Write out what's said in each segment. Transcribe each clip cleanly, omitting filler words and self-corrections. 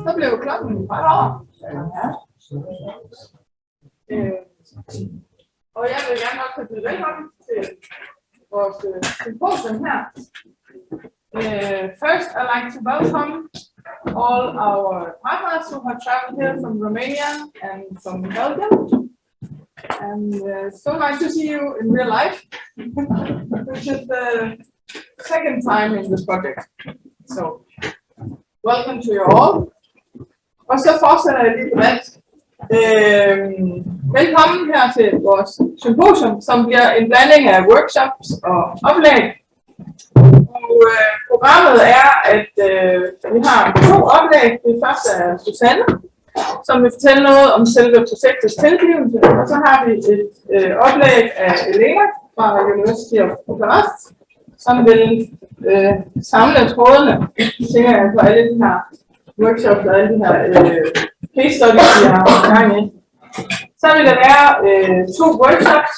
Så blev klokken over. Og jeg vil gerne også byde velkommen til vores symposium her. First, I'd like to welcome all our partners who have traveled here from Romania and from Belgium. And so nice to see you in real life, which is the second time in this project. So, welcome to you all. Og så fortsætter jeg lige på dansk. Velkommen her til vores symposium, som bliver en blanding af workshops og oplæg. Og programmet er, at vi har 2 oplæg. Det første er Susanne, som vil fortælle noget om selve projektets tilblivelse. Og så har vi et oplæg af Elena fra University of Bucharest, som vil samle trådene, tænker jeg, på alle de her workshops og alle de her case studies, vi har gang i. Så vil der være 2 workshops,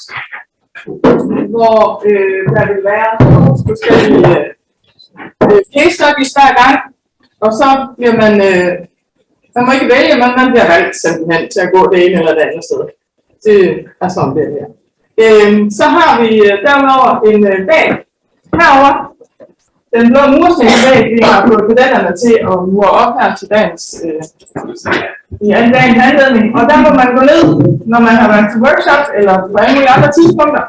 hvor der vil være 2 forskellige case studies hver gang, og så bliver man må ikke vælge, men man bliver valgt simpelthen til at gå det ene eller det andet sted. Det er sådan det her. Så har vi derudover en væg herovre. Den blå murstensvæg, vi har fået pedellerne til at mure op her til dagens anledning. Og der må man gå ned, når man har været til workshop eller på alle mulige andre tidspunkter,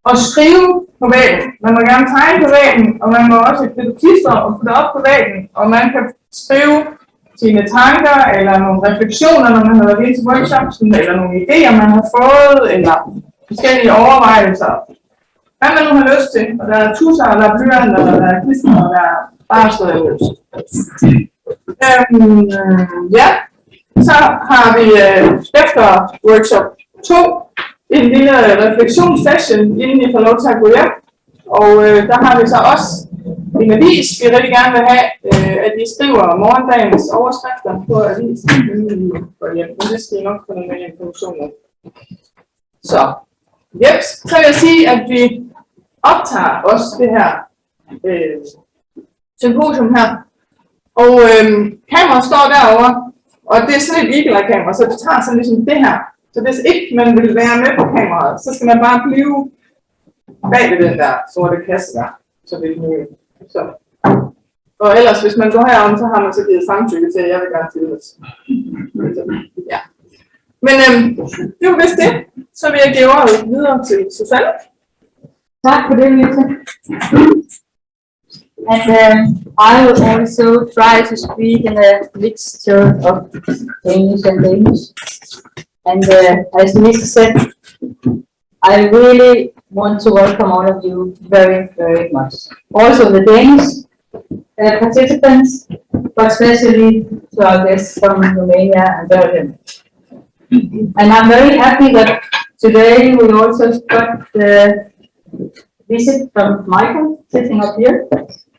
og skrive på væggen. Man må gerne tegne på væggen, og man må også et klister og putte op på væggen, og man kan skrive sine tanker eller nogle refleksioner, når man har været ind til workshopsen, eller nogle idéer, man har fået, eller forskellige overvejelser. Hvad man nu har lyst til, og der er tusser, og der er blyanter, og der er klister, og der er bare stået løs. Ja, så har vi efter workshop 2 en lille refleksionssession, inden I får lov til at gå hjem. Og der har vi så også en avis, vi rigtig gerne vil have, at I skriver morgendagens overskrifter på avisen, inden I går hjem. Men det skal I nok få noget med information om. Så, jeps, så vil jeg sige, at vi optager også det her symposium her. Og kameraet står derovre, og det er sådan et eagle-eye-kamera, så det tager sådan ligesom det her. Så hvis ikke man vil være med på kameraet, så skal man bare blive bag ved den der sorte kasse der. Så vil det så. Og ellers, hvis man går herom, så har man så givet samtykke til, at jeg vil gerne til det. Ja. Men det var vist det. Så vil jeg give ordet videre til Susanne. Tak for det, Mette. And I will also try to speak in a mixture of English and Danish. And as Lisa said, I really want to welcome all of you very, very much. Also the Danish participants, but especially to our guests from Romania and Belgium. And I'm very happy that today we also got the visit from Michael, sitting up here,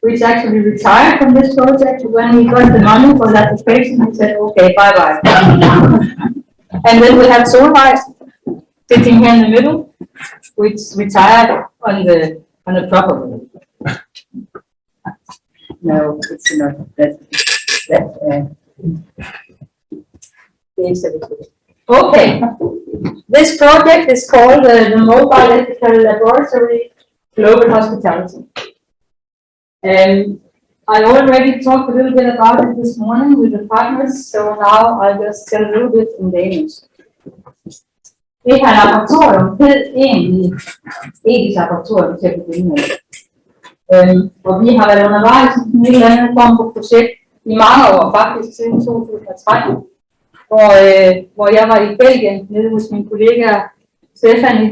which actually retired from this project. When he got the money for that application, he said, okay, bye-bye. And then we have Solveig sitting here in the middle, which retired on the proper way. No, it's not. Okay. This project is called the Mobile Ethical Laboratory Global Hospitality. I already talked a little bit about it this morning with the partners, so now I'll just tell a little bit in Danish. Det her laboratorium hed egentlig etisk laboratorium til at begynde med. Og vi har været undervejs i en eller anden form for projekt i mange år, faktisk siden 2013, hvor jeg var i Belgien nede hos mine kollegaer Stefanie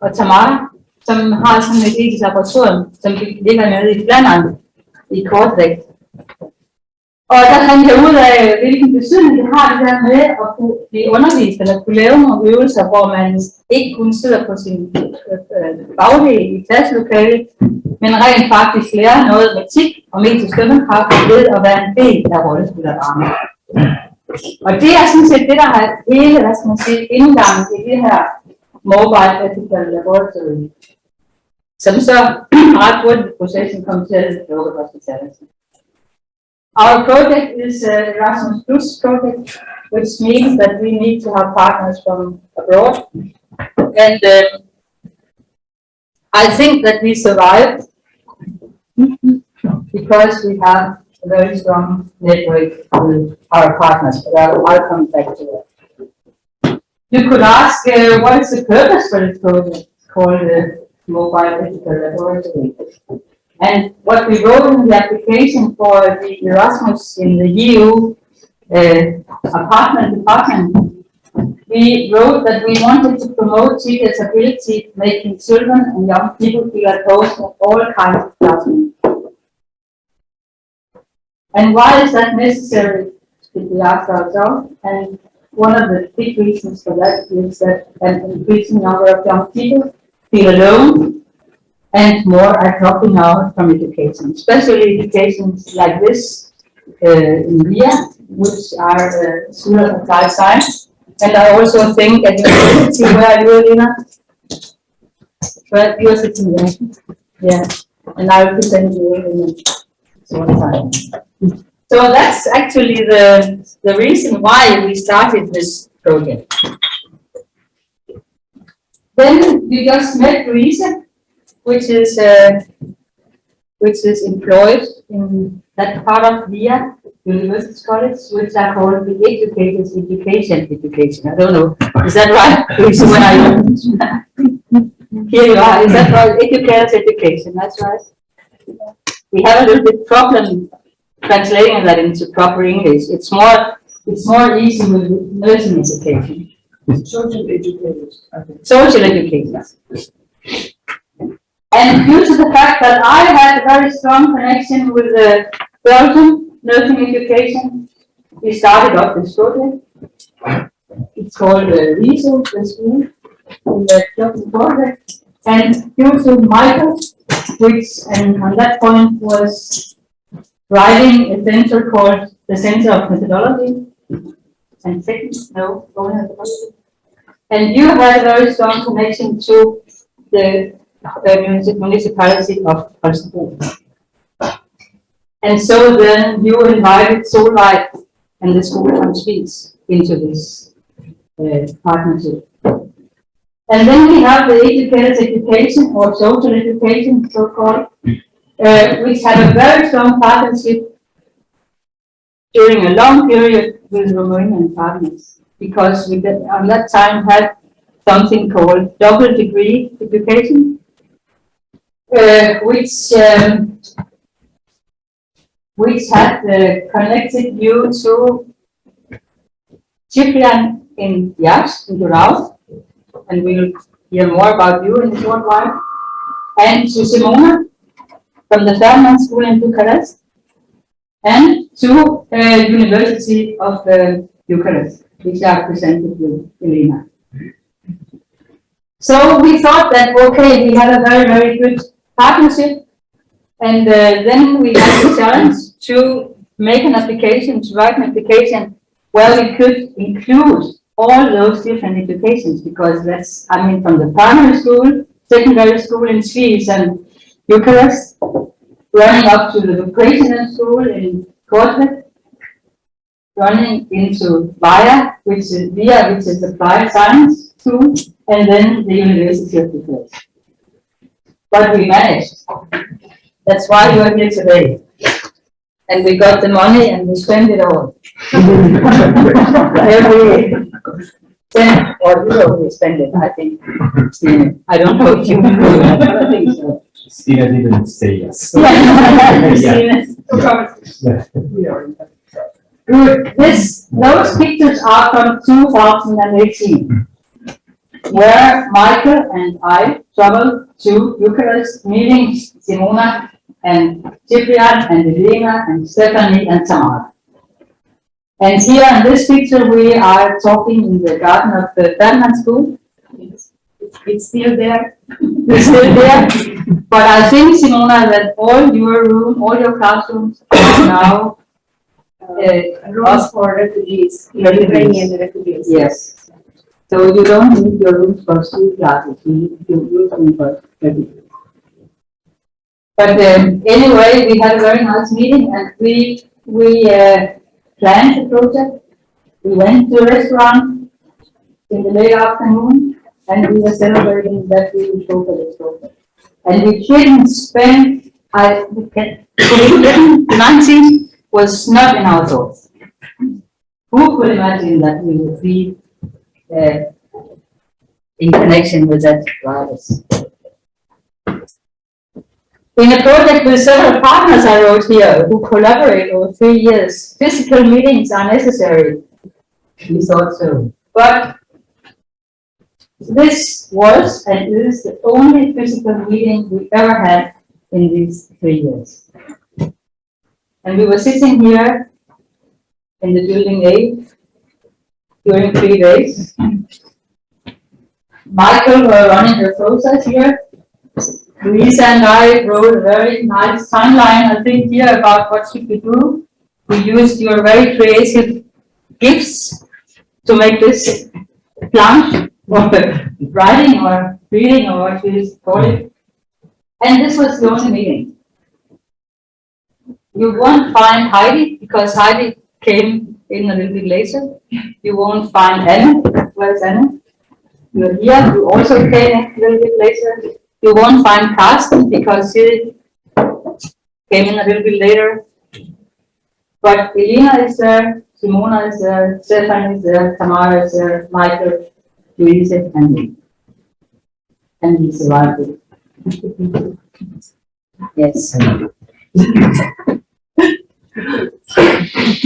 og Tamara, som har sådan et etisk laboratorium, som ligger nede i Flandern i Kortrijk. Og der fandt jeg ud af, hvilken betydning det har det der med at kunne blive undervist eller kunne lave nogle øvelser, hvor man ikke kun sidder på sin bagdel i klasselokalet, men rent faktisk lærer noget med etik og medisk dømmekraft ved at være en del af rollespillerrammen. Og det er sådan set det, der har hele, hvad skal man sige, indgangen i det her Mobile Ethical Laboratory, som så ret hurtigt i processen kom til at lukke hospitalet. Our project is Erasmus Plus project, which means that we need to have partners from abroad. And I think that we survived because we have a very strong network with our partners, but I'll come back to that. You could ask, what is the purpose for this project called the Mobile Ethical Laboratory? And what we wrote in the application for the Erasmus in the EU department, we wrote that we wanted to promote teachers' ability, making children and young people feel at home in all kinds of classrooms. And why is that necessary, if we ask ourselves? And one of the big reasons for that is that an increasing number of young people feel alone and more are dropping out from education, especially educations like this in VIA, which are School of Applied Science. And I also think at university, where are you, Elena? Well, you're sitting there. Yeah, and I will present you in one time. So that's actually the reason why we started this project. Then we just met Louise, which is employed in that part of VIA, University College, which are called the educators' education. I don't know, is that right? Where are you? Here you are, is that right? Educators' education, that's right. We have a little bit problem translating that into proper English. It's more easy with nursing education. Social educators. Social educators. And due to the fact that I had a very strong connection with the Belgian nursing education, we started up this project. It's called Research the School in the Belgian project. And due to Michael, which and on that point was writing a center called the Center of Methodology and Methodology. And you had a very strong connection to the municipality of hospitable. And so then you invited Solveig and the School from Speech into this partnership. And then we have the educators' education or social education, so-called, which had a very strong partnership during a long period with Romanian partners, because we on that time had something called double degree education, which had connected you to Cyprian in Iași, in Durao, and we'll hear more about you in a short while, and to Simona from the Fairman School in Bucharest, and to University of Bucharest, which I presented with Elena. So we thought that, okay, we had a very, very good partnership, and then we had the challenge to make an application, to write an application where we could include all those different educations, because that's, I mean, from the primary school, secondary school in Swiss and Bucharest, running up to the vocational school in Kortrijk, running into VIA, which is applied science school, and then the University of Bucharest. But we managed. That's why you are here today. And we got the money and we spent it all. Every cent or euro we spend it, I think. I don't know if you remember that, but I think so. Stina didn't say yes. Good. Those pictures are from 2018, where Michael and I traveled to Bucharest, meeting Simona and Cyprian and Elena and Stephanie and Tamara. And here in this picture we are talking in the garden of the Fairman School. It's still there. It's still there. But I think, Simona, that all your classrooms are now Rooms for refugees, Ukrainian refugees. Yes. So you don't need your rooms for school classes, you use them for refugees. But anyway, we had a very nice meeting, and we we planned the project. We went to a restaurant in the late afternoon, and we were celebrating that we would go for this project. And we didn't spend, COVID-19 was not in our thoughts. Who could imagine that we would be in connection with that virus? In a project with several partners I wrote here who collaborate over 3 years, physical meetings are necessary. We thought so. But this was and is the only physical meeting we ever had in these 3 years. And we were sitting here in the building A during 3 days. Michael were running the process here. Louisa and I wrote a very nice timeline, I think, here about what should we do. We used your very creative gifts to make this planche, or writing or reading or what you call it. And this was the only meeting. You won't find Heidi, because Heidi came in a little bit later. You won't find Anne. Where's Anne? You're here. You also came a little bit later. You won't find Carsten, because she came in a little bit later. But Elena is there, Simona is there, Stefan is there, Tamara is there, Michael, Louise, and me. And he survived it. Yes.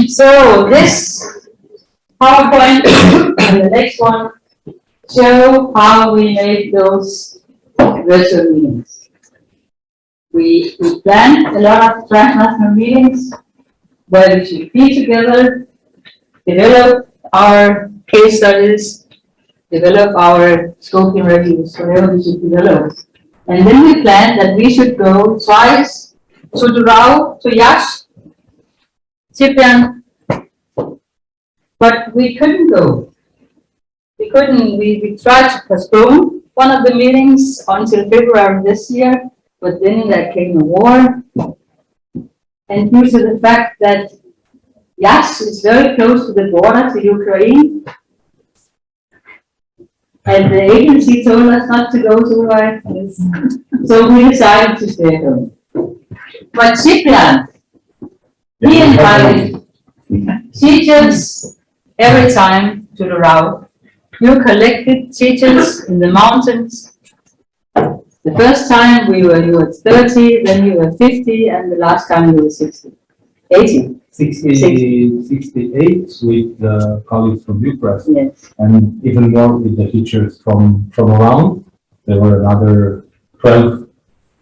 So this PowerPoint and the next one show how we made those virtual meetings. We planned a lot of transnational meetings where we should be together, develop our case studies, develop our scoping reviews, whatever we should develop. And then we planned that we should go twice to Durao, to Yash, Cyprian, but we couldn't go. We couldn't, we tried to postpone one of the meetings until February this year, but then there came a war. And due to the fact that Yash is very close to the border to Ukraine, and the agency told us not to go to Ukraine, so we decided to stay at home. But Cyprian, he invited teachers every time to the route. You collected teachers in the mountains. The first time you were 30, then you were 50, and the last time you were 60. 80. 68 with the colleagues from Bucharest, yes. And even more with the teachers from around. There were another 12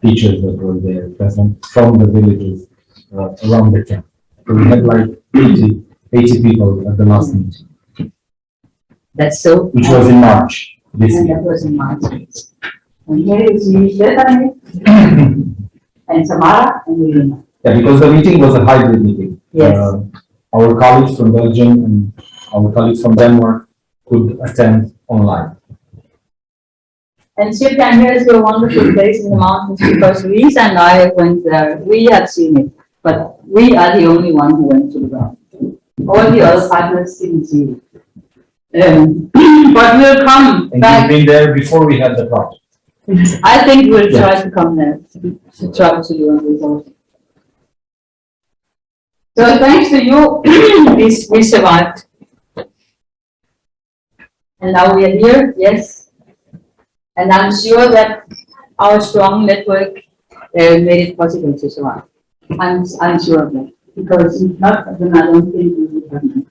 teachers that were there present from the villages around the camp. So we had like 80 people at the last meeting. That's so. Which was in March this year. That was in March. And here is Stephanie and Samara and Elena. Yeah, because the meeting was a hybrid meeting. Yes. Our colleagues from Belgium and our colleagues from Denmark could attend online. And Cyprian, here is your wonderful place in the mountains, because Louise and I went there. We had seen it, but we are the only one who went to the ground. All the other partners didn't see it. But we'll come and back. you've been there before we had the project. I think we'll try to come there to travel to you and result. So thanks to you, we survived. And now we are here, yes. And I'm sure that our strong network made it possible to survive. I'm sure of that. Because if not, then I don't think we would have it.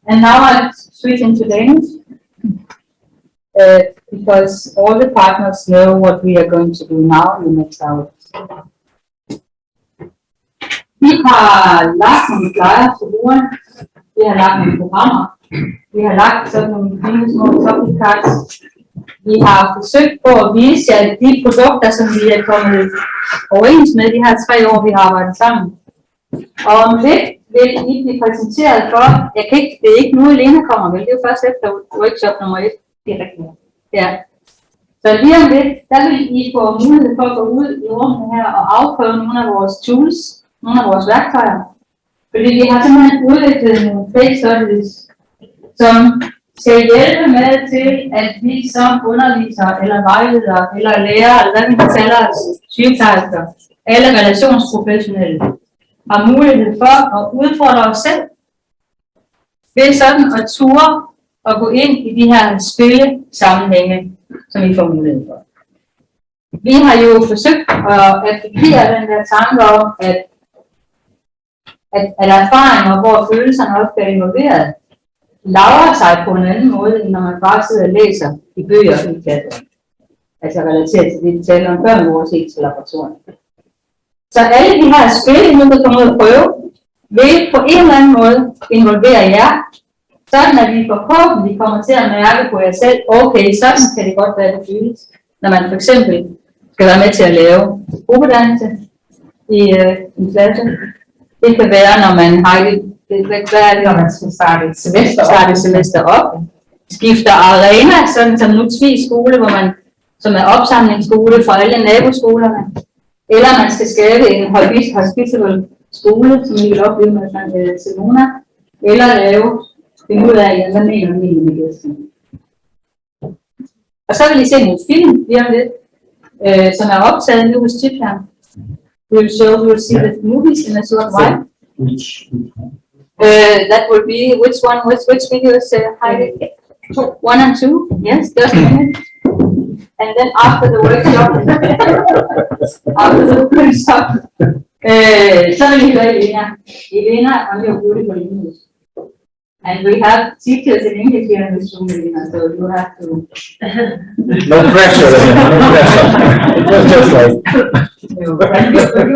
And now I'll switch into Danish. Because all the partners know what we are going to do now in the next hour. Vi har lagt nogle flyer til brugerne. Vi har lagt nogle programmer. Vi har lagt sådan nogle fine små topic cards. Vi har forsøgt på at vise jer de produkter, som vi er kommet overens med de her 3 år, vi har arbejdet sammen. Og om lidt vil I blive præsenteret for, det er ikke nu, Elena kommer, vel? Det er jo først efter workshop nummer 1. Det er rigtigt. Ja. Så lige om lidt, der vil I få mulighed for at gå ud i rummet her og afprøve nogle af vores tools, nogle af vores værktøjer. Fordi vi har simpelthen udviklet nogle case studies, som skal hjælpe med til, at vi som undervisere, eller vejledere, eller lærere, eller hvad vi kalder os, sygeplejersker, alle relationsprofessionelle, har mulighed for at udfordre os selv ved sådan at ture og gå ind i de her spillesammenhænge, som vi får mulighed for. Vi har jo forsøgt at applikere den der tanke om, at erfaringer, hvor følelserne også bliver involveret, laver sig på en anden måde, end når man bare sidder og læser i bøger i klassen. Altså relateret til det, vi taler om før med vores til laboratoriet. Så alle de her spil, I nu kan komme ud og prøve, vil på en eller anden måde involvere jer, sådan at vi forhåbentlig kommer til at mærke på jer selv, okay, sådan kan det godt være, det føles, når man for eksempel skal være med til at lave gruppedannelse i en klasse. Det kan være, når man har når man skal starte et semester op, skifter arena, sådan som nu Tvis skole, hvor man, som er opsamlingsskole for alle naboskolerne, eller man skal skabe en hospitable skole, som vi vil opleve med Simona, eller finde ud af, hvad mener vi med gæsten. Og så vil I se nogle film lige om lidt, som er optaget nu hos Tipland. We will see the movies in a short while. Which one? That will be which videos, Heidi? 1 and 2, yes, just a minute. And then after the workshop, so will you Elena on your beautiful English. And we have teachers in English here in this room, Elena, so you have to. No pressure, no pressure. It was just like. You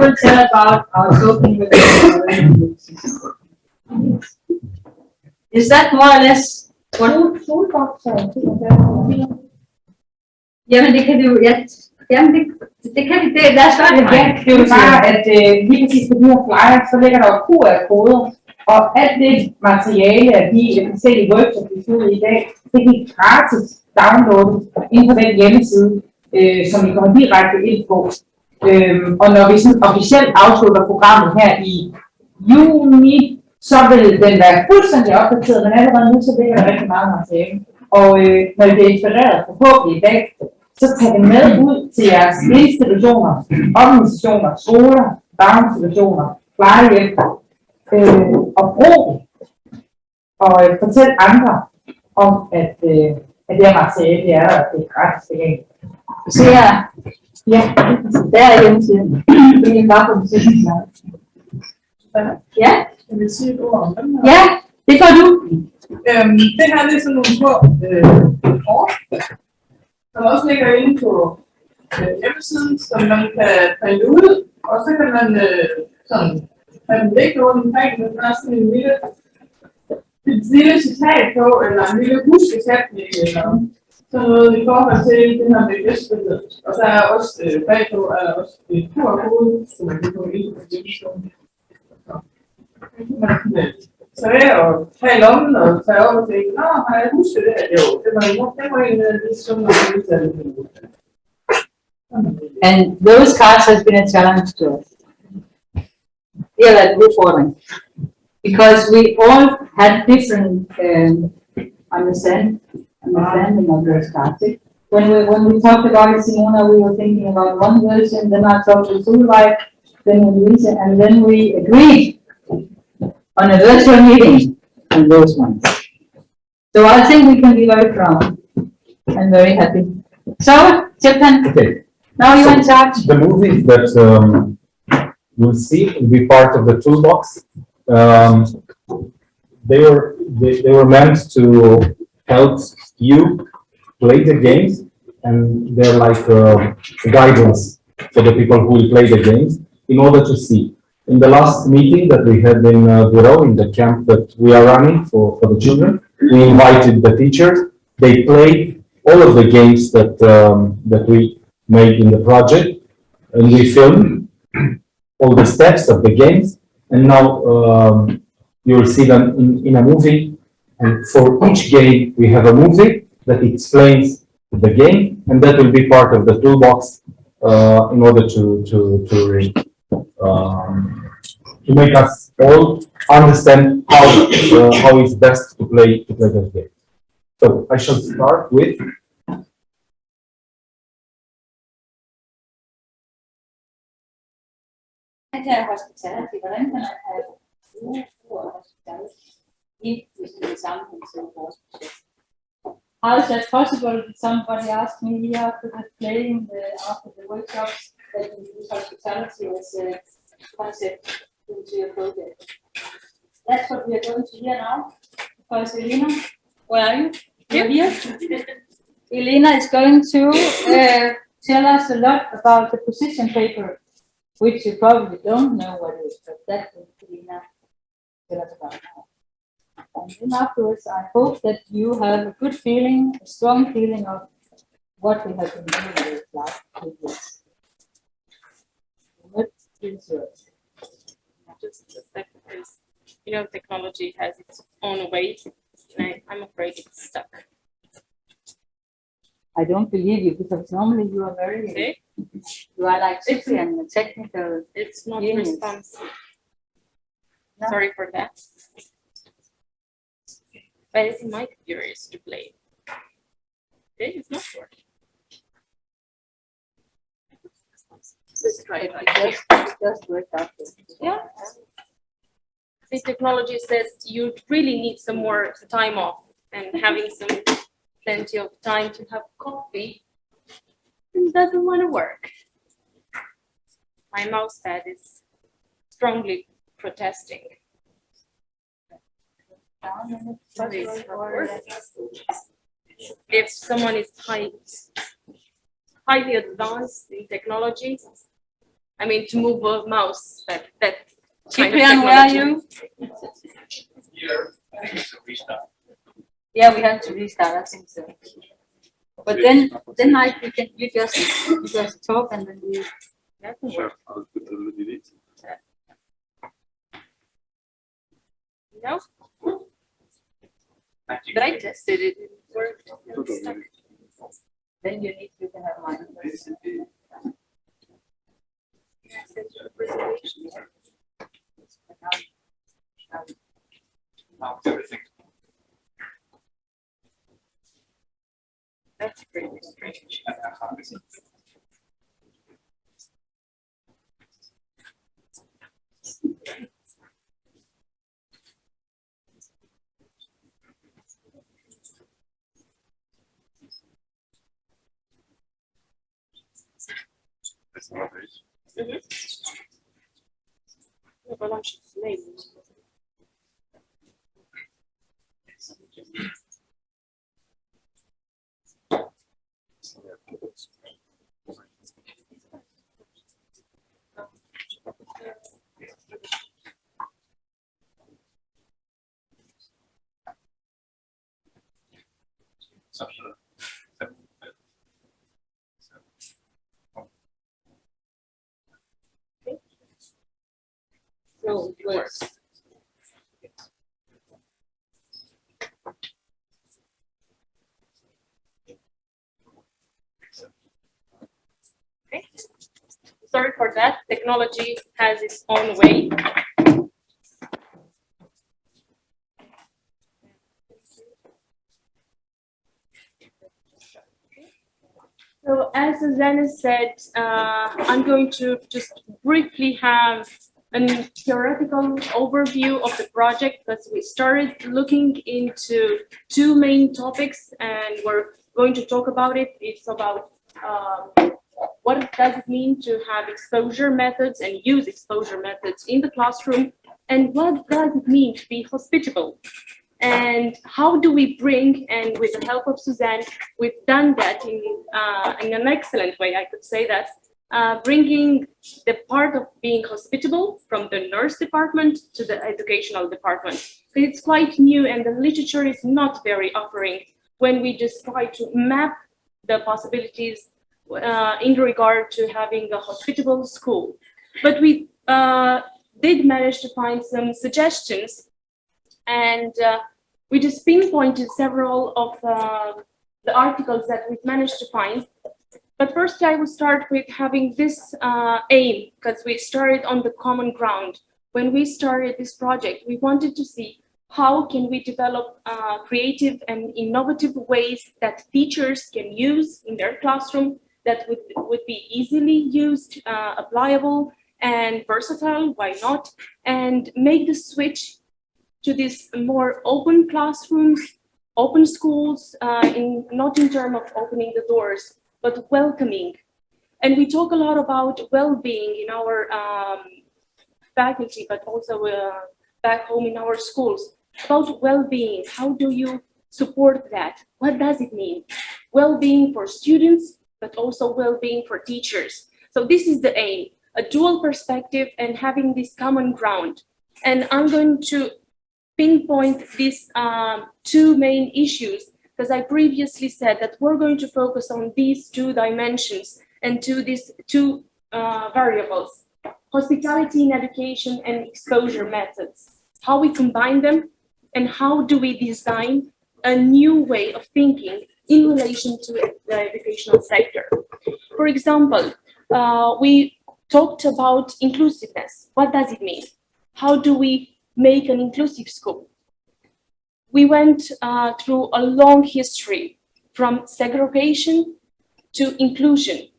will tell about our talking with Is that more or less what? Jamen det kan vi jo, ja. Jamen det kan vi, lad os gøre det. Ja, det er jo bare, at lige præcis på de her flyers, så ligger der jo QR-koder, og alt det materiale af de forskellige workshops, vi får i dag, det kan I gratis downloade ind på den hjemmeside, som I kommer direkte ind på. Og når vi sådan officielt afslutter programmet her i juni, så vil den være fuldstændig opdateret, men allerede nu så ligger der rigtig meget materiale. Og når I bliver inspireret forhåbentlig i dag, så tag det med ud til jeres institutioner, organisationer, skoler, daginstitutioner, plejehjem, og brug det. Og fortæl andre om, at det her materiale det er der, det er gratis tilgængeligt. Så Ja, der er hjemmesiden. Det er bare på musikken. Ja. Jeg vil sige et ord om dem her. Ja, det gør du. Det her det er sådan nogle små kort, som også ligger inde på hjemmesiden, som man kan printe ud, og så kan man sådan have den ligge rundt omkring, men der er sådan et lille citat på, eller en lille huskesætning, eller sådan noget i forhold til det her med gæstfrihed. Og så er også bagpå, er der også et QR-kode, som man kan få ind på hjemmesiden. Man kan tage og tage i lommen og tage op og tænke, nå, har jeg husket det her? Jo, det var en af de summer, der udtalte det. And those cards has been a challenge to us. Det har været en udfordring. Because we all had different understanding of those cards. When we talked about it, Simona, we were thinking about one version, then I talked to Solveig, then Louise, and then we agreed on a virtual meeting on those ones. So I think we can be very proud and very happy. So, Japan, Okay. now you're in charge. The movies that you'll see will be part of the toolbox. They were meant to help you play the games, and they're like guidance for the people who will play the games in order to see. In the last meeting that we had in Bureau, in the camp that we are running for the children, we invited the teachers. They played all of the games that we made in the project, and we filmed all the steps of the games, and now you will see them in a movie. And for each game, we have a movie that explains the game, and that will be part of the toolbox in order to make us all understand how it's best to play this game. So I shall start with Hospitality, hvordan kan man have brug for hospitality i forskellige sammenhænge til vores projekt? How is that possible? Somebody asked me here after the workshops that you use hospitality as a concept into your project. That's what we are going to hear now. Because Elena, where are you? You're here. Elena is going to tell us a lot about the position paper, which you probably don't know what it is, but that's what Elena tell us about now. And then afterwards, I hope that you have a good feeling, a strong feeling of what we have been doing these last 2 years. What is yours? Just the second is, technology has its own way, and I'm afraid it's stuck. I don't believe you because normally you are very, Okay? you are like Sophie and the technical. It's not Genius. responsive. No. Sorry for that. But it's in my computer is to play. Okay, it's not working. Let's try it like here. Just work out. Yeah. The technology says you really need some more time off, and having plenty of time to have coffee, it doesn't want to work. My mouse pad is strongly protesting. If someone is highly advanced in technology, I mean, to move a mouse, that kind of Cyprian, where are technology. you? Here, I think it's a restart. Yeah, we have to restart, I think so. But then you just talk and then we. That can Sure, work. I'll put a little bit. No? But I tested it, it worked. Then you can have mine. Now everything. That's pretty strange. That's not it. But I'm just lazy. So it works. Okay. Sorry for that. Technology has its own way. So as Susanna said, I'm going to just briefly have a theoretical overview of the project, because we started looking into two main topics and we're going to talk about it. It's about what does it mean to have exposure methods and use exposure methods in the classroom, and what does it mean to be hospitable? And how do we bring, and with the help of Suzanne, we've done that in an excellent way, I could say that, bringing the part of being hospitable from the nurse department to the educational department. It's quite new and the literature is not very offering when we just try to map the possibilities in regard to having a hospitable school. But we did manage to find some suggestions, and we just pinpointed several of the articles that we've managed to find. But first I will start with having this aim, because we started on the common ground. When we started this project, we wanted to see how can we develop creative and innovative ways that teachers can use in their classroom that would be easily used, applicable, and versatile, why not, and make the switch to these more open classrooms, open schools, not in terms of opening the doors, but welcoming. And we talk a lot about well-being in our faculty, but also back home in our schools, about well-being. How do you support that? What does it mean? Well-being for students, but also well-being for teachers. So this is the aim, a dual perspective and having this common ground. And I'm going to pinpoint these two main issues, because I previously said that we're going to focus on these two dimensions and these two variables, hospitality in education and exposure methods, how we combine them, and how do we design a new way of thinking in relation to the educational sector. For example, we talked about inclusiveness. What does it mean? How do we make an inclusive school? We went through a long history from segregation to inclusion.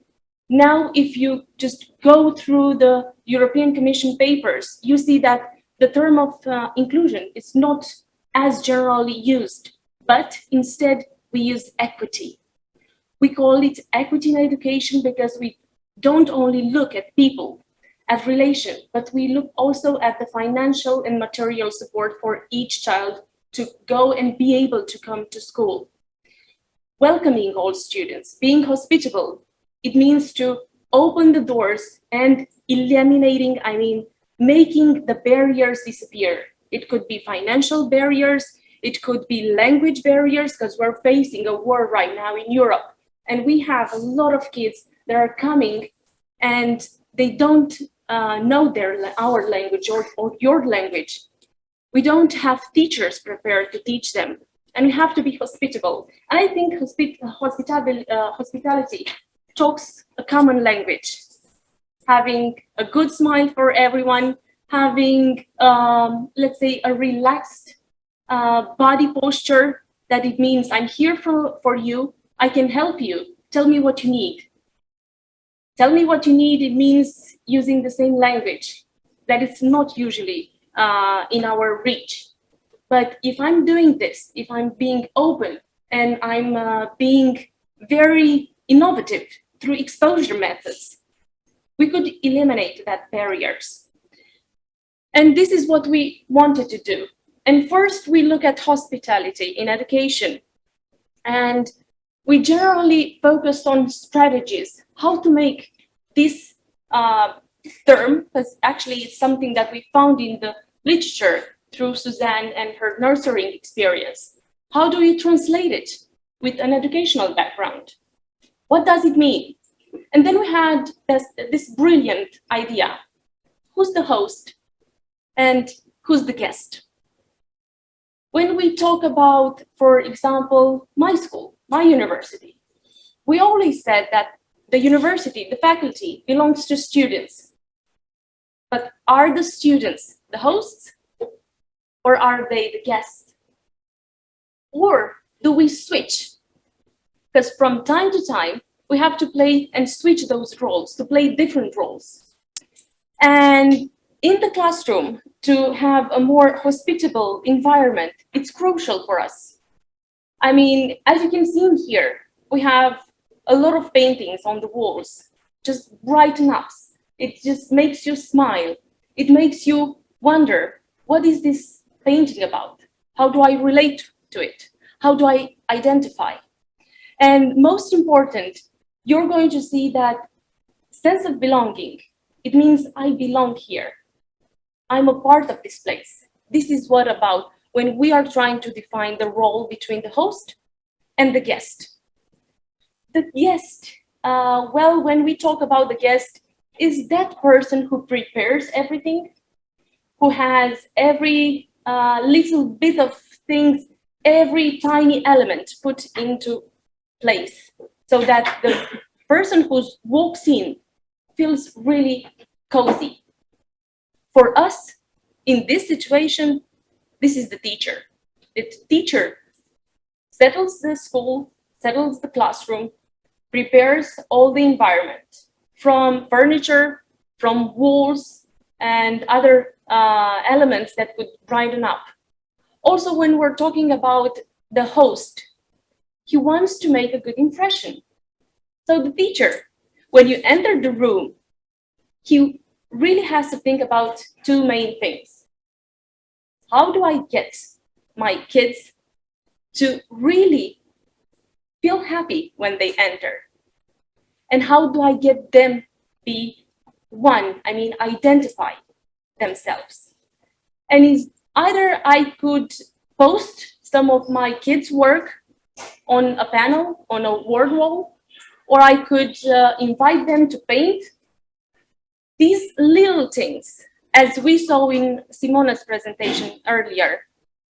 Now, if you just go through the European Commission papers, you see that the term of inclusion is not as generally used, but instead we use equity. We call it equity in education because we don't only look at people, at relation, but we look also at the financial and material support for each child to go and be able to come to school. Welcoming all students, being hospitable, it means to open the doors and eliminating, making the barriers disappear. It could be financial barriers, it could be language barriers, because we're facing a war right now in Europe. And we have a lot of kids that are coming and they don't know our language or your language. We don't have teachers prepared to teach them, and we have to be hospitable. And I think hospitality talks a common language. Having a good smile for everyone, having, let's say, a relaxed body posture, that it means I'm here for you, I can help you, tell me what you need. Tell me what you need, it means using the same language that is not usually in our reach. But if I'm doing this, if I'm being open and I'm being very innovative through exposure methods, we could eliminate that barriers. And this is what we wanted to do. And first we look at hospitality in education. And we generally focus on strategies, how to make this term, because actually it's something that we found in the literature through Suzanne and her nurturing experience. How do you translate it with an educational background? What does it mean? And then we had this brilliant idea. Who's the host and who's the guest? When we talk about, for example, my school, my university, we always said that the university, the faculty, belongs to students. But are the students the hosts or are they the guests? Or do we switch? Because from time to time, we have to play and switch those roles, to play different roles. And in the classroom, to have a more hospitable environment, it's crucial for us. As you can see here, we have a lot of paintings on the walls, just brighten up. It just makes you smile. It makes you wonder, what is this painting about? How do I relate to it? How do I identify? And most important, you're going to see that sense of belonging. It means I belong here. I'm a part of this place. This is what about when we are trying to define the role between the host and the guest. The guest, when we talk about the guest, is that person who prepares everything, who has every little bit of things, every tiny element put into place so that the person who walks in feels really cozy. For us, in this situation, this is the teacher. The teacher settles the school, settles the classroom, prepares all the environment, from furniture, from walls, and other elements that could brighten up. Also, when we're talking about the host, he wants to make a good impression. So the teacher, when you enter the room, he really has to think about two main things. How do I get my kids to really feel happy when they enter? And how do I get them be identify themselves? And is either I could post some of my kids' work on a panel, on a word wall, or I could invite them to paint. These little things, as we saw in Simona's presentation earlier,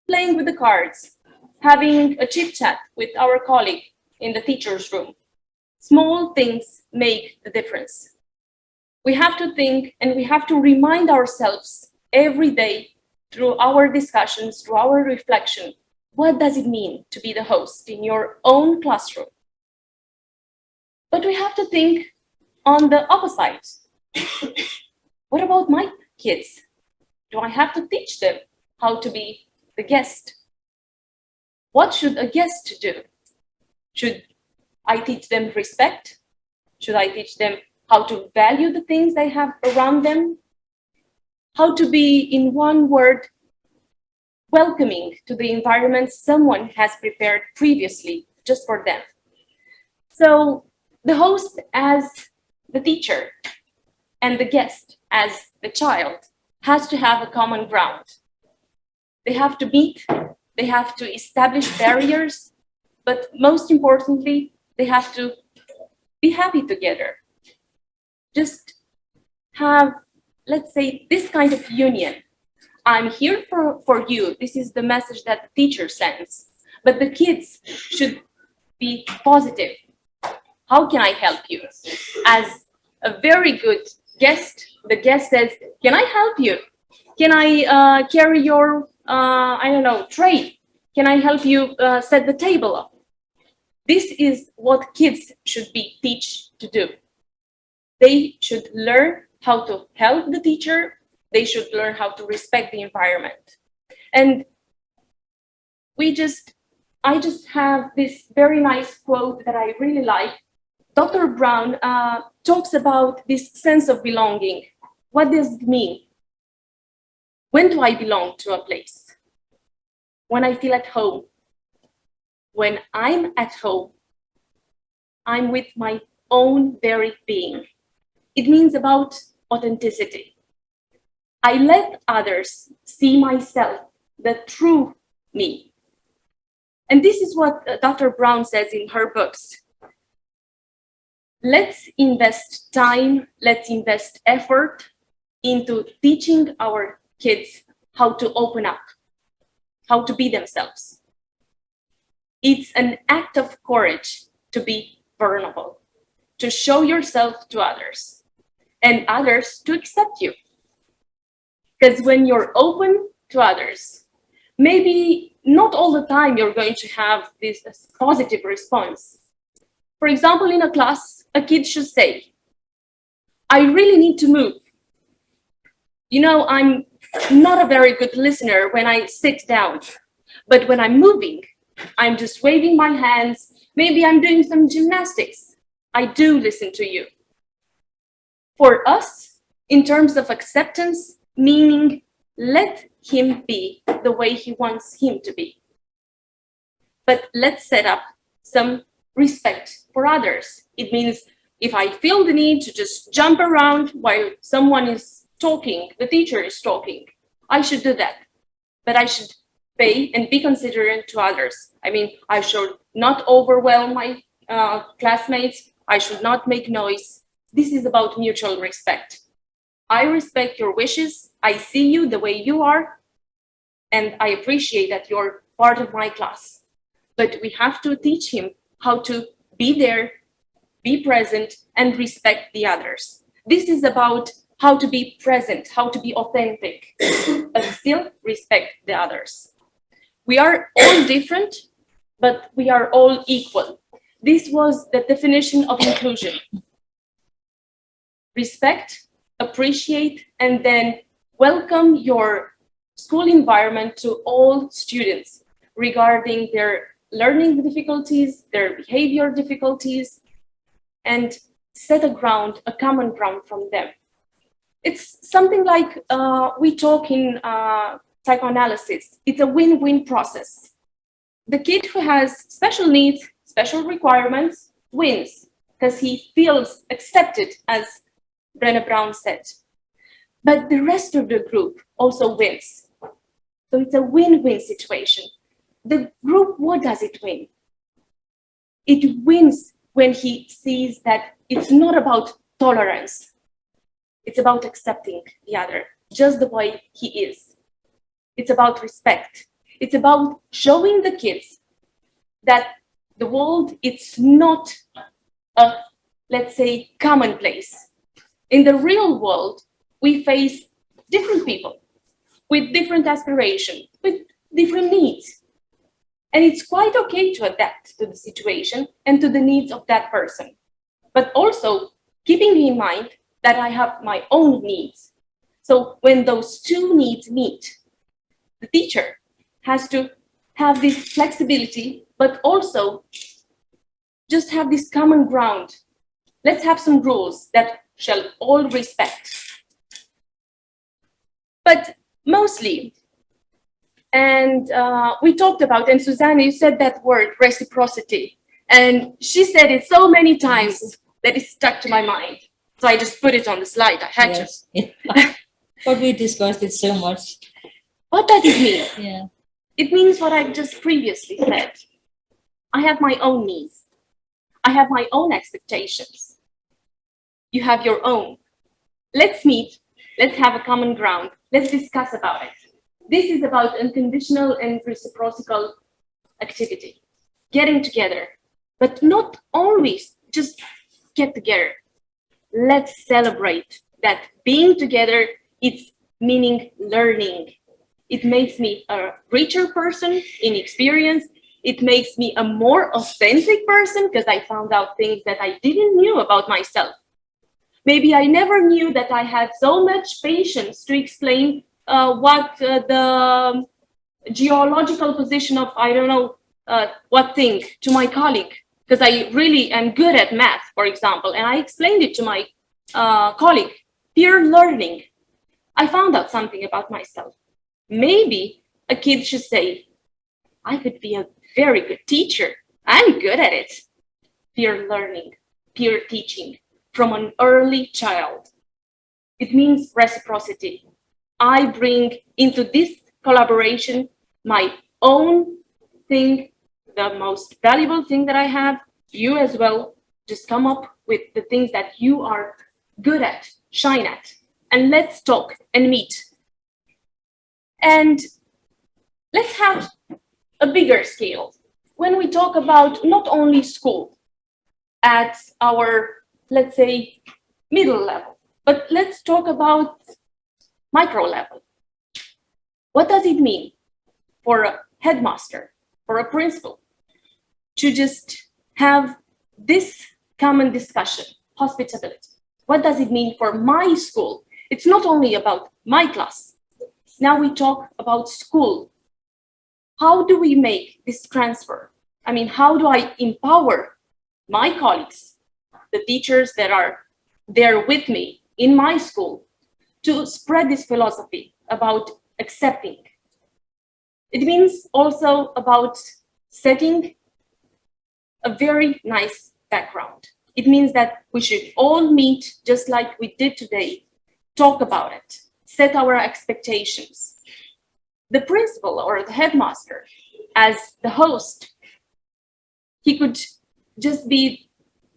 playing with the cards, having a chit chat with our colleague in the teacher's room. Small things make the difference. We have to think and we have to remind ourselves every day through our discussions, through our reflection, what does it mean to be the host in your own classroom? But we have to think on the opposite. What about my kids? Do I have to teach them how to be the guest? What should a guest do? Should I teach them respect? Should I teach them how to value the things they have around them? How to be, in one word, welcoming to the environment someone has prepared previously just for them. So the host as the teacher and the guest as the child has to have a common ground. They have to meet, they have to establish barriers, but most importantly, they have to be happy together. Just have, let's say, this kind of union. I'm here for you. This is the message that the teacher sends. But the kids should be positive. How can I help you? As a very good guest, the guest says, can I help you? Can I carry your, tray? Can I help you set the table up? This is what kids should be taught to do. They should learn how to help the teacher. They should learn how to respect the environment. And I just have this very nice quote that I really like. Dr. Brown talks about this sense of belonging. What does it mean? When do I belong to a place? When I feel at home. When I'm at home, I'm with my own very being. It means about authenticity. I let others see myself, the true me. And this is what Dr. Brown says in her books. Let's invest time, let's invest effort into teaching our kids how to open up, how to be themselves. It's an act of courage to be vulnerable, to show yourself to others, and others to accept you. Because when you're open to others, maybe not all the time you're going to have this positive response. For example, in a class, a kid should say, I really need to move. I'm not a very good listener when I sit down, but when I'm moving, I'm just waving my hands. Maybe I'm doing some gymnastics. I do listen to you. For us, in terms of acceptance, meaning let him be the way he wants him to be. But let's set up some respect for others. It means if I feel the need to just jump around while someone is talking, the teacher is talking, I should do that. But I should pay and be considerate to others. I should not overwhelm my classmates. I should not make noise. This is about mutual respect. I respect your wishes. I see you the way you are. And I appreciate that you're part of my class. But we have to teach him how to be there, be present, and respect the others. This is about how to be present, how to be authentic, but still respect the others. We are all different, but we are all equal. This was the definition of inclusion. Respect, appreciate, and then welcome your school environment to all students regarding their learning difficulties, their behavior difficulties, and set a common ground from them. It's something like we talk in psychoanalysis. It's a win-win process. The kid who has special needs, special requirements, wins because he feels accepted, as Brené Brown said. But the rest of the group also wins. So it's a win-win situation. The group, what does it win? It wins when he sees that it's not about tolerance. It's about accepting the other just the way he is. It's about respect. It's about showing the kids that the world, it's not a, let's say, commonplace. In the real world, we face different people with different aspirations, with different needs. And it's quite okay to adapt to the situation and to the needs of that person. But also keeping in mind that I have my own needs. So when those two needs meet, the teacher has to have this flexibility, but also just have this common ground. Let's have some rules that shall all respect. But mostly, and we talked about, and Susanne, you said that word, reciprocity. And she said it so many times that it stuck to my mind. So I just put it on the slide. I had to. But we discussed it so much. What does it mean? Yeah. It means what I just previously said. I have my own needs. I have my own expectations. You have your own. Let's meet. Let's have a common ground. Let's discuss about it. This is about unconditional and reciprocal activity. Getting together. But not always just get together. Let's celebrate that being together, it's meaning learning. It makes me a richer person in experience. It makes me a more authentic person because I found out things that I didn't know about myself. Maybe I never knew that I had so much patience to explain what the geological position of, I don't know, what thing to my colleague, because I really am good at math, for example, and I explained it to my colleague. Peer learning. I found out something about myself. Maybe a kid should say, I could be a very good teacher. I'm good at it. Peer learning, peer teaching from an early child. It means reciprocity. I bring into this collaboration my own thing, the most valuable thing that I have, you as well. Just come up with the things that you are good at, shine at, and let's talk and meet. And let's have a bigger scale. When we talk about not only school at our, let's say, middle level, but let's talk about micro level. What does it mean for a headmaster, for a principal, to just have this common discussion, hospitability? What does it mean for my school? It's not only about my class. Now we talk about school. How do we make this transfer? I mean, how do I empower my colleagues, the teachers that are there with me in my school, to spread this philosophy about accepting? It means also about setting a very nice background. It means that we should all meet just like we did today, talk about it, set our expectations. The principal or the headmaster, as the host, he could just be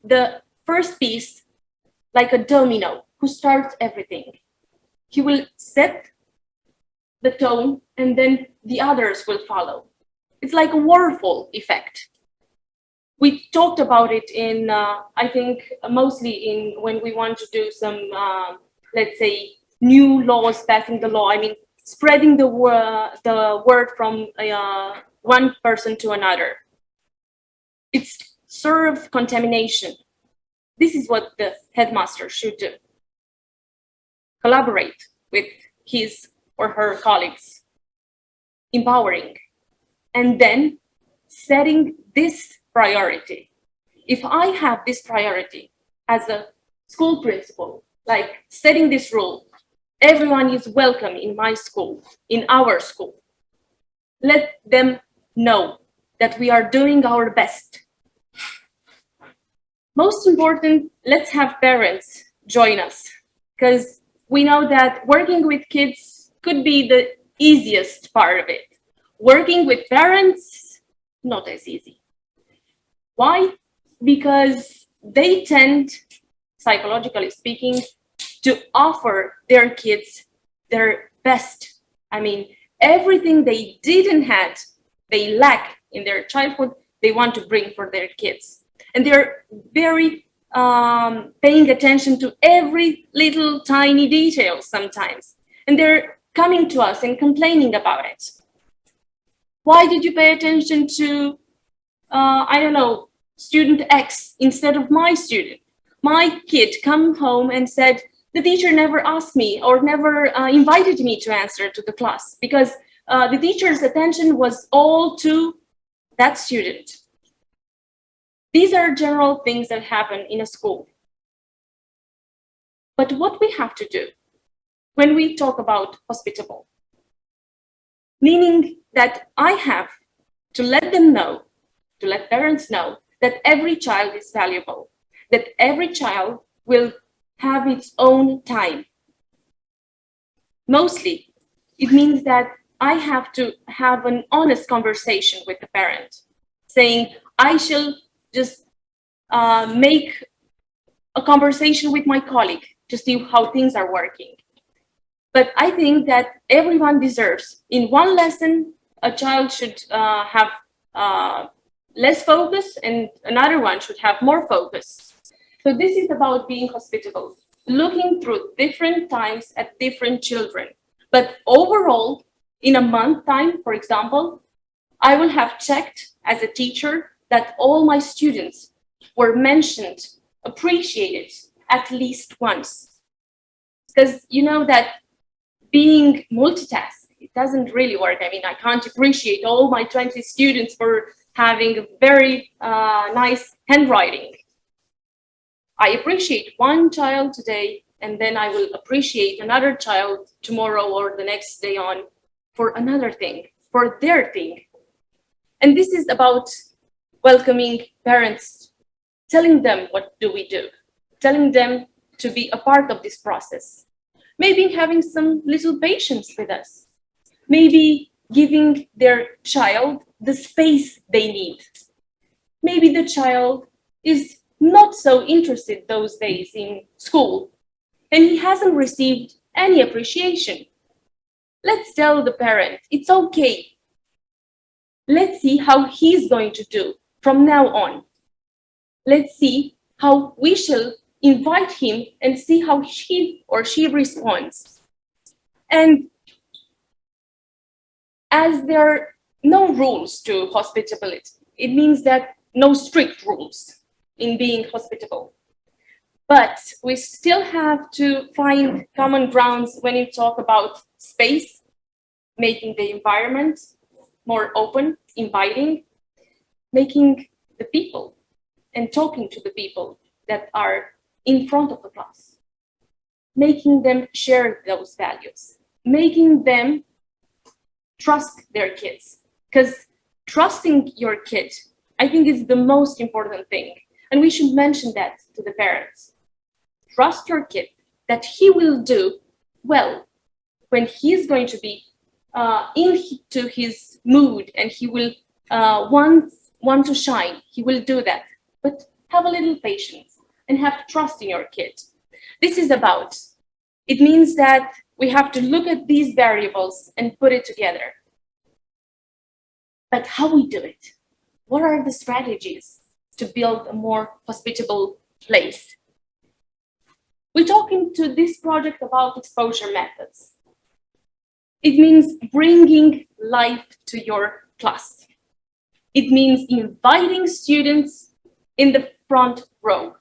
the first piece, like a domino, who starts everything. He will set the tone and then the others will follow. It's like a waterfall effect. We talked about it in, I think, mostly in when we want to do some, let's say, new laws, passing the law. I mean, spreading the word from one person to another. It's sort of contamination. This is what the headmaster should do. Collaborate with his or her colleagues, empowering, and then setting this priority. If I have this priority as a school principal, like setting this rule, everyone is welcome in my school, in our school. Let them know that we are doing our best. Most important, let's have parents join us, because we know that working with kids could be the easiest part of it. Working with parents, not as easy. Why? Because they tend, psychologically speaking, to offer their kids their best. I mean, everything they didn't have, they lack in their childhood, they want to bring for their kids. And they're very paying attention to every little tiny detail sometimes. And they're coming to us and complaining about it. Why did you pay attention to, I don't know, student X instead of my student? My kid come home and said, the teacher never asked me or never invited me to answer to the class because the teacher's attention was all to that student. These are general things that happen in a school. But what we have to do when we talk about hospitable, meaning that I have to let them know, to let parents know that every child is valuable, that every child will have its own time. Mostly, it means that I have to have an honest conversation with the parent, saying, I shall just make a conversation with my colleague to see how things are working. But I think that everyone deserves, in one lesson, a child should have less focus and another one should have more focus. So this is about being hospitable, looking through different times at different children. But overall, in a month time, for example, I will have checked as a teacher that all my students were mentioned, appreciated at least once. Because you know that being multitask, it doesn't really work. I mean, I can't appreciate all my 20 students for having a very nice handwriting. I appreciate one child today, and then I will appreciate another child tomorrow or the next day on for another thing, for their thing. And this is about welcoming parents, telling them what do we do, telling them to be a part of this process. Maybe having some little patience with us. Maybe giving their child the space they need. Maybe the child is not so interested those days in school and he hasn't received any appreciation. Let's tell the parent, it's okay. Let's see how he's going to do from now on. Let's see how we shall invite him and see how he or she responds. And as there are no rules to hospitability, it means that no strict rules in being hospitable. But we still have to find common grounds when you talk about space, making the environment more open, inviting, making the people and talking to the people that are in front of the class, making them share those values, making them trust their kids. Because trusting your kid, I think, is the most important thing. And we should mention that to the parents. Trust your kid that he will do well when he's going to be into his mood and he will want to shine. He will do that. But have a little patience and have trust in your kid. This is about, it means that we have to look at these variables and put it together. But how we do it? What are the strategies? to build a more hospitable place. We're talking to this project about exposure methods. It means bringing life to your class. It means inviting students in the front row,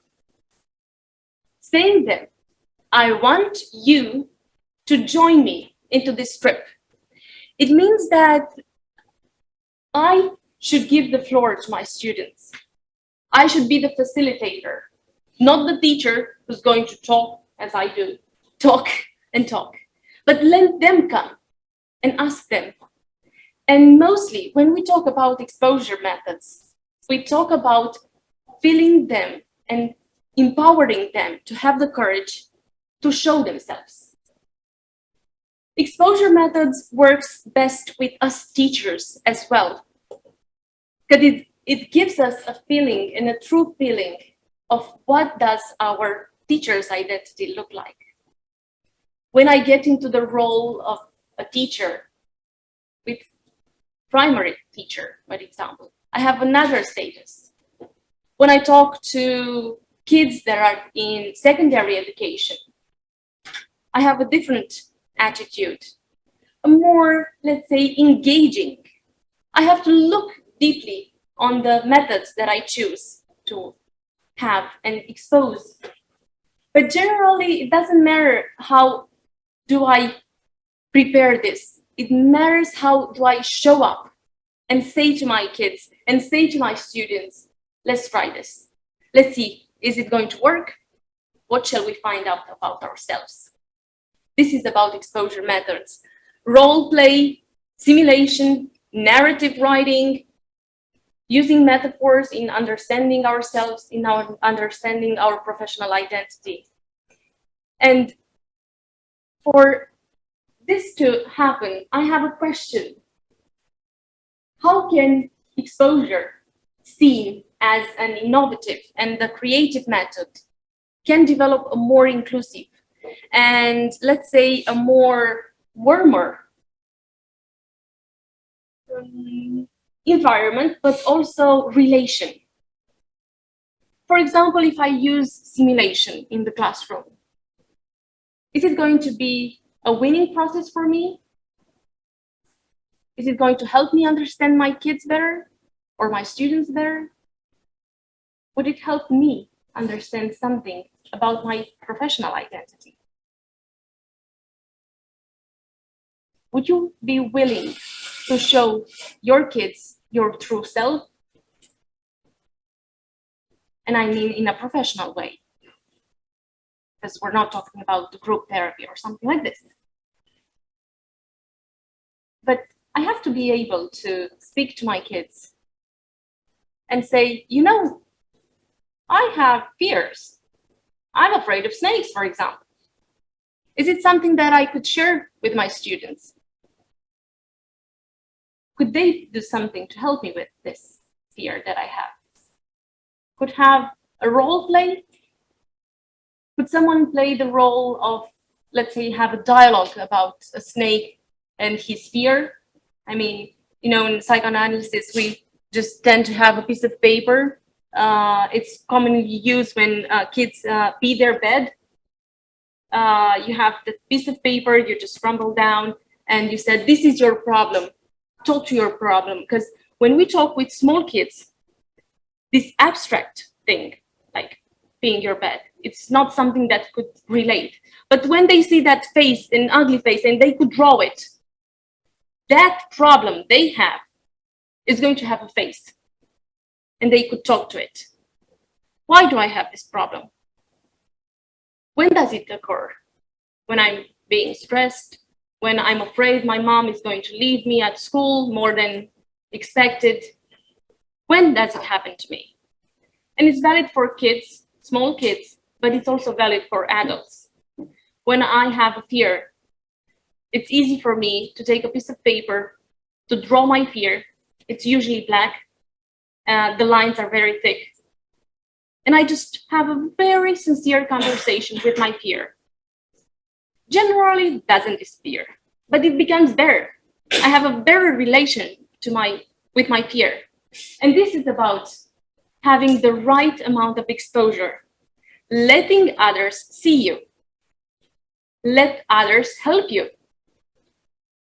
saying them, I want you to join me into this trip. It means that I should give the floor to my students. I should be the facilitator, not the teacher who's going to talk as I do, talk and talk, but let them come and ask them. And mostly when we talk about exposure methods, we talk about filling them and empowering them to have the courage to show themselves. Exposure methods works best with us teachers as well, because it gives us a feeling and a true feeling of what does our teacher's identity look like. When I get into the role of a teacher, with primary teacher, for example, I have another status. When I talk to kids that are in secondary education, I have a different attitude, a more, let's say, engaging. I have to look deeply on the methods that I choose to have and expose. But generally, it doesn't matter how do I prepare this. It matters how do I show up and say to my kids and say to my students, let's try this. Let's see, is it going to work? What shall we find out about ourselves? This is about exposure methods. Role play, simulation, narrative writing, using metaphors in understanding ourselves, in our understanding our professional identity. And for this to happen, I have a question. How can exposure, seen as an innovative and a creative method, can develop a more inclusive and, let's say, a more warmer environment, but also relation? For example, if I use simulation in the classroom, is it going to be a winning process for me? Is it going to help me understand my kids better or my students better? Would it help me understand something about my professional identity? Would you be willing to show your kids your true self? And I mean in a professional way, because we're not talking about the group therapy or something like this. But I have to be able to speak to my kids and say, you know, I have fears. I'm afraid of snakes, for example. Is it something that I could share with my students? Could they do something to help me with this fear that I have? Could have a role play? Could someone play the role of, let's say, have a dialogue about a snake and his fear? I mean, you know, in psychoanalysis, we just tend to have a piece of paper. It's commonly used when kids pee their bed. You have the piece of paper, you just crumble down, and you said, this is your problem. Talk to your problem. Because when we talk with small kids, this abstract thing, like peeing your bed, it's not something that could relate. But when they see that face, an ugly face, and they could draw it, that problem they have is going to have a face, and they could talk to it. Why do I have this problem? When does it occur? When I'm being stressed, when I'm afraid my mom is going to leave me at school more than expected. When does it happen to me? And it's valid for kids, small kids, but it's also valid for adults. When I have a fear, it's easy for me to take a piece of paper, to draw my fear. It's usually black. The lines are very thick. And I just have a very sincere conversation with my fear. Generally, it doesn't disappear, but it becomes better. I have a better relation with my fear. And this is about having the right amount of exposure, letting others see you, let others help you.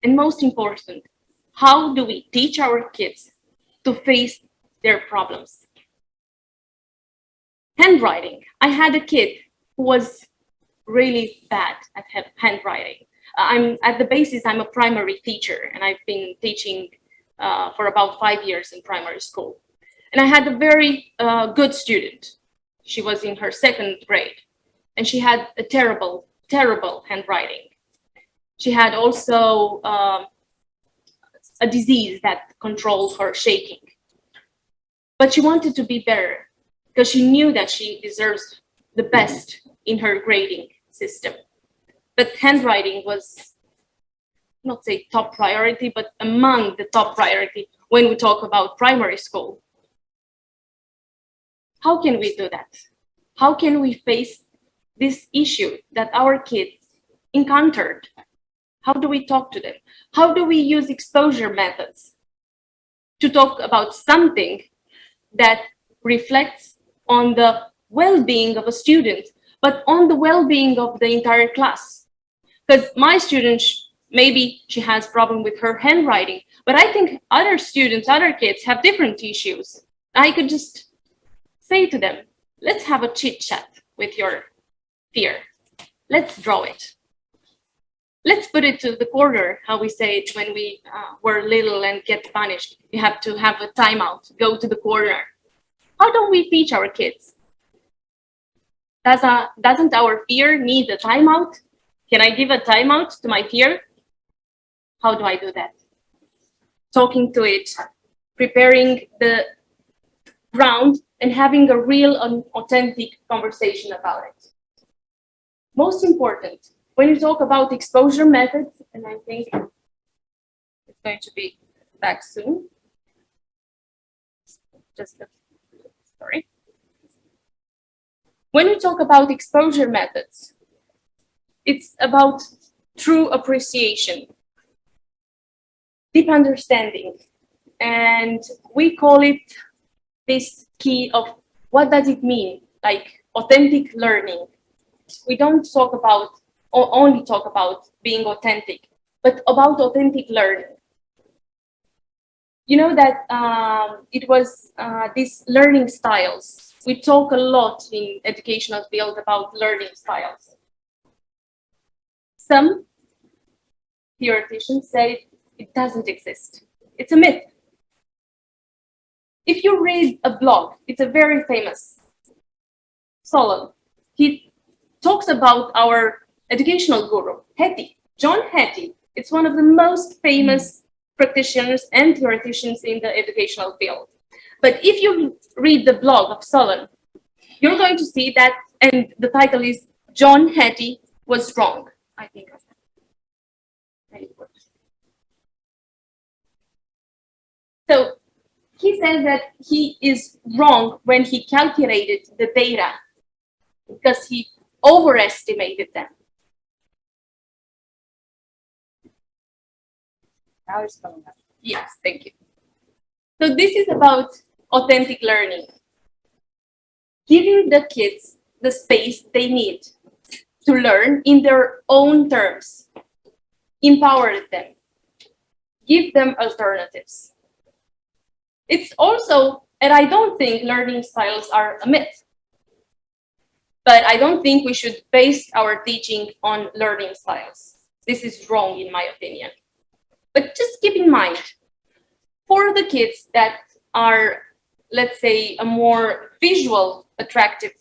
And most important, how do we teach our kids to face their problems? Handwriting. I had a kid who was really bad at handwriting. At the basis, I'm a primary teacher, and I've been teaching for about 5 years in primary school. And I had a very good student. She was in her 2nd grade, and she had a terrible, terrible handwriting. She had also a disease that controlled her shaking. But she wanted to be better because she knew that she deserves the best in her grading system. But handwriting was, not say top priority, but among the top priority when we talk about primary school. How can we do that? How can we face this issue that our kids encountered? How do we talk to them? How do we use exposure methods to talk about something that reflects on the well-being of a student, but on the well-being of the entire class? Because my student, maybe she has problem with her handwriting, but I think other students, other kids have different issues. I could just say to them, let's have a chit chat with your fear. Let's draw it. Let's put it to the corner, how we say it when we were little and get punished. You have to have a timeout, go to the corner. How do we teach our kids? Doesn't our fear need a timeout? Can I give a timeout to my fear? How do I do that? Talking to it, preparing the ground, and having a real and authentic conversation about it. Most important, when you talk about exposure methods, and I think it's going to be back soon. Sorry. When we talk about exposure methods, it's about true appreciation, deep understanding, and we call it this key of what does it mean, like authentic learning. We don't talk about or only talk about being authentic, but about authentic learning. You know that it was these learning styles. We talk a lot in educational field about learning styles. Some theoreticians say it doesn't exist. It's a myth. If you read a blog, it's a very famous Solon. He talks about our educational guru, Hattie, John Hattie. It's one of the most famous practitioners and theoreticians in the educational field. But if you read the blog of Solon, you're going to see that, and the title is John Hattie was wrong, I think. So he says that he is wrong when he calculated the data because he overestimated them. Now it's coming up. Yes, thank you. So this is about authentic learning. Giving the kids the space they need to learn in their own terms. Empower them. Give them alternatives. It's also, and I don't think learning styles are a myth, but I don't think we should base our teaching on learning styles. This is wrong in my opinion. But just keep in mind, for the kids that are, let's say, a more visual, attractive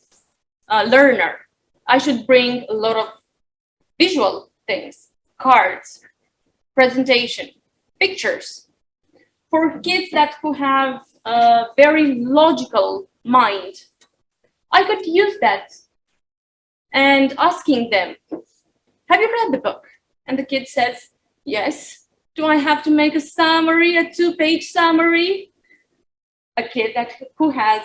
learner, I should bring a lot of visual things, cards, presentation, pictures. For kids that who have a very logical mind, I could use that and asking them, have you read the book? And the kid says, yes. Do I have to make a summary, a 2-page summary? A kid that who has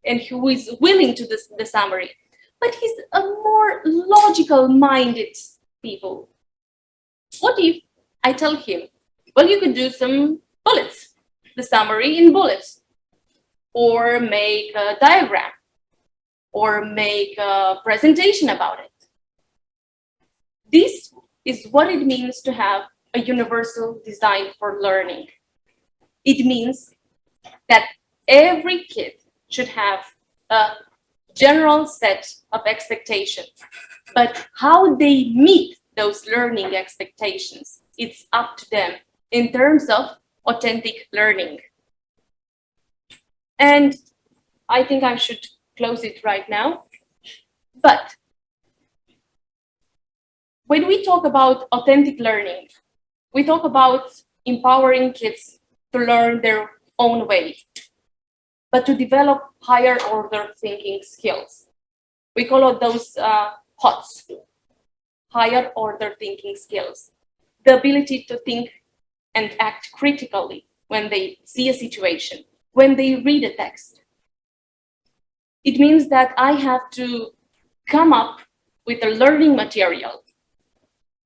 and who is willing to do the summary, but he's a more logical-minded people. What if I tell him, well, you could do some bullets, the summary in bullets. or make a diagram, or make a presentation about it. This is what it means to have a universal design for learning. It means that every kid should have a general set of expectations, but how they meet those learning expectations, it's up to them in terms of authentic learning. And I think I should close it right now. But when we talk about authentic learning, we talk about empowering kids to learn their own way, but to develop higher order thinking skills. We call it those HOTS, higher order thinking skills. The ability to think and act critically when they see a situation, when they read a text. It means that I have to come up with a learning material,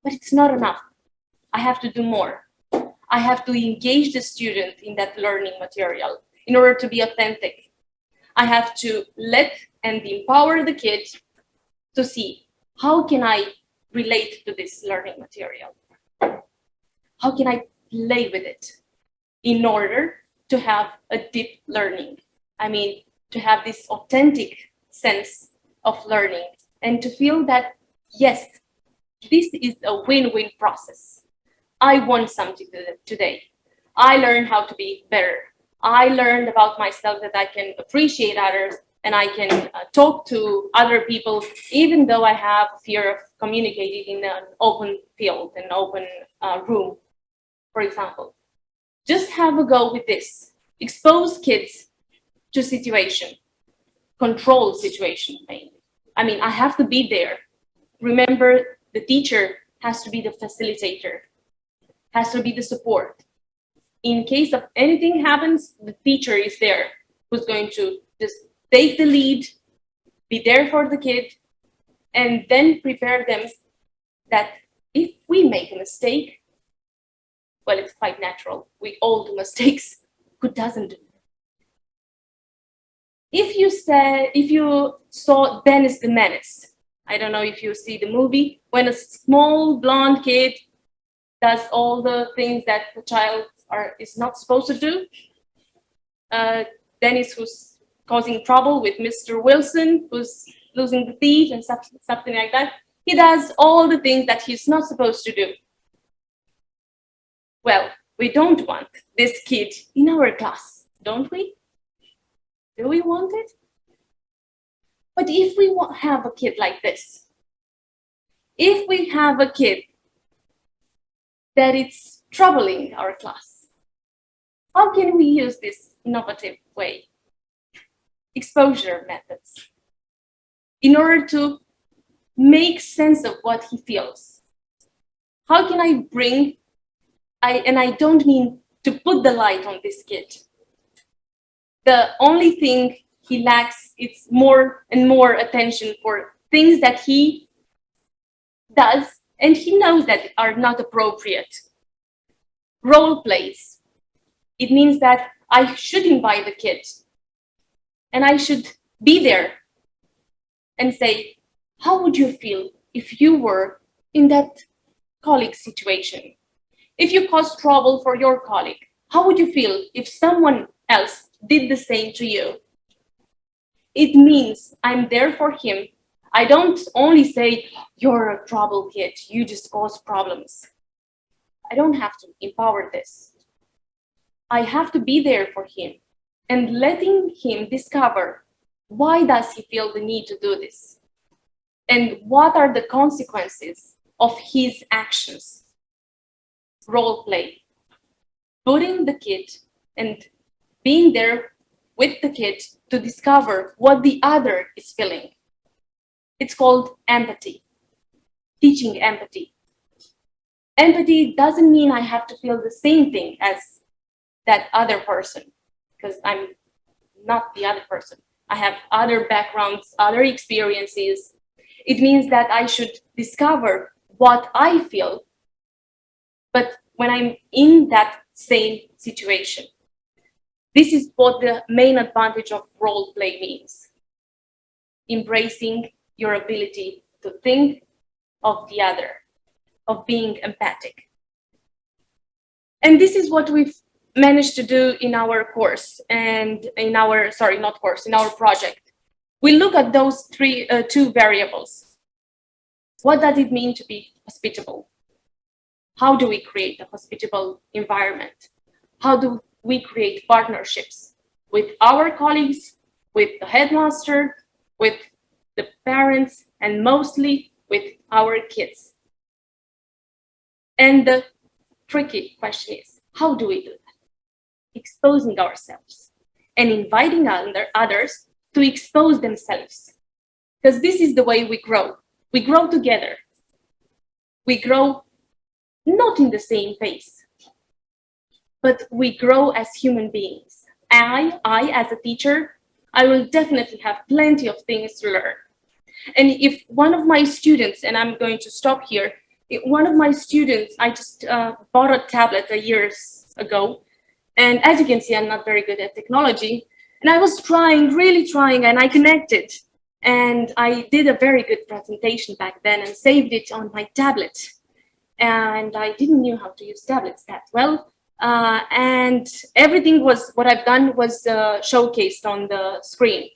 but it's not enough. I have to do more. I have to engage the student in that learning material in order to be authentic. I have to let and empower the kid to see, how can I relate to this learning material? How can I play with it in order to have a deep learning? I mean, to have this authentic sense of learning and to feel that, yes, this is a win-win process. I won something today. I learned how to be better. I learned about myself that I can appreciate others and I can talk to other people, even though I have fear of communicating in an open field, an open room, for example. Just have a go with this. Expose kids to situation, control situation mainly. I mean, I have to be there. Remember, the teacher has to be the facilitator, has to be the support. In case of anything happens, the teacher is there who's going to just take the lead, be there for the kid, and then prepare them that if we make a mistake, well, it's quite natural. We all do mistakes. Who doesn't do it? If you saw Dennis the Menace, I don't know if you see the movie, when a small blonde kid does all the things that the child is not supposed to do. Dennis, who's causing trouble with Mr. Wilson, who's losing the teeth and something like that. He does all the things that he's not supposed to do. Well, we don't want this kid in our class, don't we? Do we want it? But if we have a kid like this, if we have a kid that it's troubling our class, how can we use this innovative way? Exposure methods, in order to make sense of what he feels. How can I bring, and I don't mean to put the light on this kid. The only thing he lacks is more and more attention for things that he does and he knows that are not appropriate. Role plays. It means that I should invite the kid and I should be there and say, how would you feel if you were in that colleague situation? If you caused trouble for your colleague, how would you feel if someone else did the same to you? It means I'm there for him. I don't only say, you're a trouble kid, you just cause problems. I don't have to empower this. I have to be there for him and letting him discover why does he feel the need to do this? And what are the consequences of his actions? Role play. Putting the kid and being there with the kid to discover what the other is feeling. It's called empathy. Teaching empathy. Empathy doesn't mean I have to feel the same thing as that other person, because I'm not the other person. I have other backgrounds, other experiences. It means that I should discover what I feel, but when I'm in that same situation. This is what the main advantage of role play means. Embracing your ability to think of the other, of being empathic. And this is what we've managed to do in our course and in our, sorry, not course, in our project. We look at those two variables. What does it mean to be hospitable? How do we create a hospitable environment? How do we create partnerships with our colleagues, with the headmaster, with the parents, and mostly with our kids? And the tricky question is, how do we do that? Exposing ourselves and inviting others to expose themselves. Because this is the way we grow. We grow together. We grow not in the same pace, but we grow as human beings. I as a teacher, I will definitely have plenty of things to learn. And if one of my students, and I'm going to stop here, if one of my students, I just bought a tablet years ago, and as you can see, I'm not very good at technology, and I was trying, really trying, and I connected. And I did a very good presentation back then and saved it on my tablet. And I didn't know how to use tablets that well. And everything was, what I've done was showcased on the screen.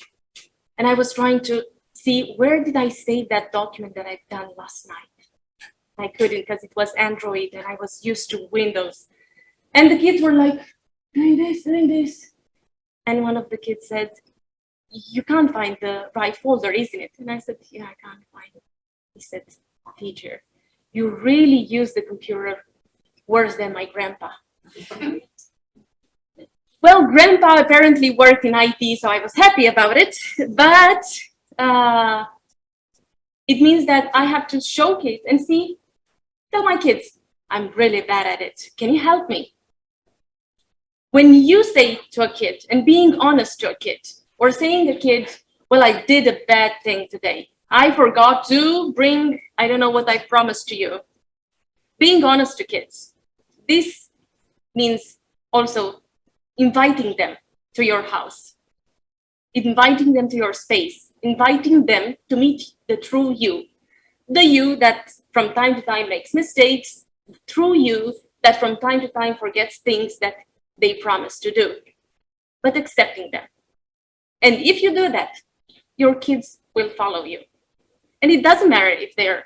And I was trying to see, where did I save that document that I've done last night? I couldn't, because it was Android and I was used to Windows. And the kids were like, doing this. And one of the kids said, you can't find the right folder, isn't it? And I said, yeah, I can't find it. He said, teacher, you really use the computer worse than my grandpa. Well, grandpa apparently worked in IT, so I was happy about it. But it means that I have to showcase and see, tell my kids, I'm really bad at it. Can you help me? When you say to a kid, and being honest to a kid, or saying to a kid, well, I did a bad thing today. I forgot to bring, I don't know what I promised to you. Being honest to kids. This means also inviting them to your house, inviting them to your space, inviting them to meet the true you. The you that from time to time makes mistakes, the true you that from time to time forgets things that they promised to do, but accepting them. And if you do that, your kids will follow you. And it doesn't matter if they're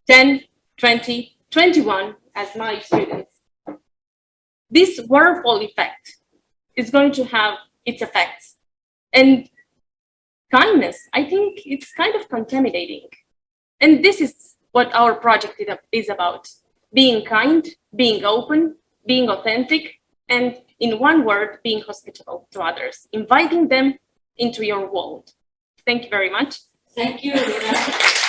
10, 20, 21, as my students. This waterfall effect is going to have its effects. And kindness, I think it's kind of contaminating. And this is what our project is about. Being kind, being open, being authentic, and in one word, being hospitable to others, inviting them into your world. Thank you very much. Thank you, Rina.